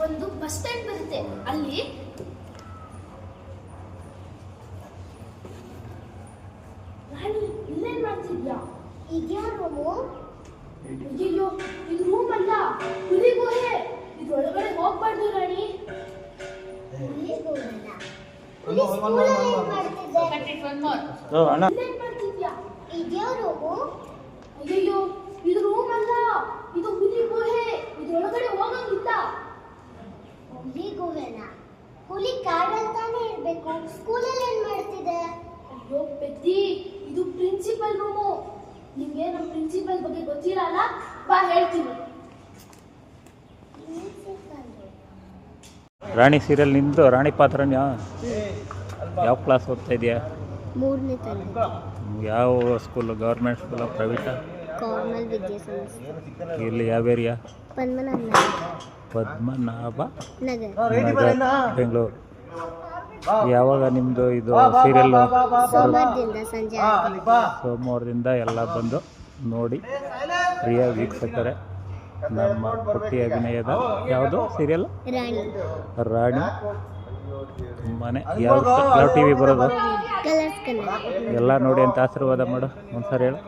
ಒಂದು bus stand ಬರುತ್ತೆ. ಅಲ್ಲಿ ರಾಣಿ ಇಲ್ಲೇನ್ ಮಾಡ್ತಿದ್ಯಾ? ಇದ್ಯಾ ರೂಮು? ಅಯ್ಯೋ, ಇದು ರೂಮ್ ಅಲ್ಲ, ಹುಲಿ ಗುಹೆ. ಇದ್ರೊಳಗಡೆ ಹೋಗ್ಬಾರ್ದು ರಾಣಿ. ಹುಲಿ ಗುಹೆನ? ಹುಲಿ ಸ್ಕೂಲಲ್ಲಿ ಏನ್ ಮಾಡ್ತಿದ್ದೆ? ಇಲ್ಲೇನ್ ಮಾಡ್ತಿದ್ಯಾ? ಇದ್ಯಾ ರೂಮು? ಅಯ್ಯೋ, ಇದು ರೂಮ್ ಅಲ್ಲ, ಇದು ಹುಲಿ ಗುಹೆ. ಇದ್ರೊಳಗಡೆ ಹೋಗಂಗಿಲ್ಲ. ಹುಲಿ ಗುಹೆನ? ಹುಲಿ ಕಾಡಲ್ಲಿ ತಾನೇ ಇರ್ಬೇಕು, ಸ್ಕೂಲಲ್ಲಿ ಏನ್ ಮಾಡ್ತಿದ್ದೆ? ಅಯ್ಯೋ ಪೆದ್ದಿ, ಇದು ಪ್ರಿನ್ಸಿಪಲ್ ರೂಮು. ನಿಮ್ಗೆ ನಮ್ಮ ಪ್ರಿನ್ಸಿಪಲ್ ಬಗ್ಗೆ ಗೊತ್ತಿರಲ್ಲ, ಬಾ ಹೇಳ್ತೀನಿ. ರಾಣಿ ಸೀರಿಯಲ್ ನಿಂದು ರಾಣಿ ಪಾತ್ರನ ಯಾವ ಕ್ಲಾಸ್ ಓದ್ತಾ ಇದೆಯಾ? 3ನೇ ತರಗತಿ. ಯಾವ ಸ್ಕೂಲು? ಗೌರ್ಮೆಂಟ್ ಸ್ಕೂಲ, ಪ್ರೈವೇಟಾ? ಕಾರ್ಮಲ್ ವಿದ್ಯಾಸಂಸ್ಥೆ. ಇಲ್ಲಿ ಯಾವ ಏರಿಯಾ? ಪದ್ಮನಾಭ ನಗರ್, ಬೆಂಗಳೂರು. ಯಾವಾಗ ನಿಮ್ಮದು ಇದು ಸೀರಿಯಲ್ಲು? ಸೋಮವಾರದಿಂದ ಸಂಜೆ 6 ಸೋಮವಾರದಿಂದ ಎಲ್ಲ ಬಂದು ನೋಡಿ ಪ್ರಿಯ ವೀಕ್ಷಕರೇ. ನಮ್ಮ ಪುಟ್ಟಿ ಅಭಿನಯದ ಯಾವುದು ಸೀರಿಯಲ್? ರಾಣಿ. ತುಂಬಾ ಯಾವ ಟಿ ವಿ ಬರೋದು? ಕಲರ್ಸ್ ಕನ್ನಡ. ಎಲ್ಲ ನೋಡಿ ಅಂತ ಆಶೀರ್ವಾದ ಮಾಡು. ಒಂದ್ಸರಿ ಹೇಳು.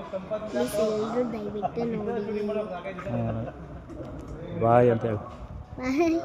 ಎಲ್ಲರೂ ದಯವಿಟ್ಟು ನೋಡಿ. ಬಾಯ್ ಅಂತ ಹೇಳು. ಬಾಯ್.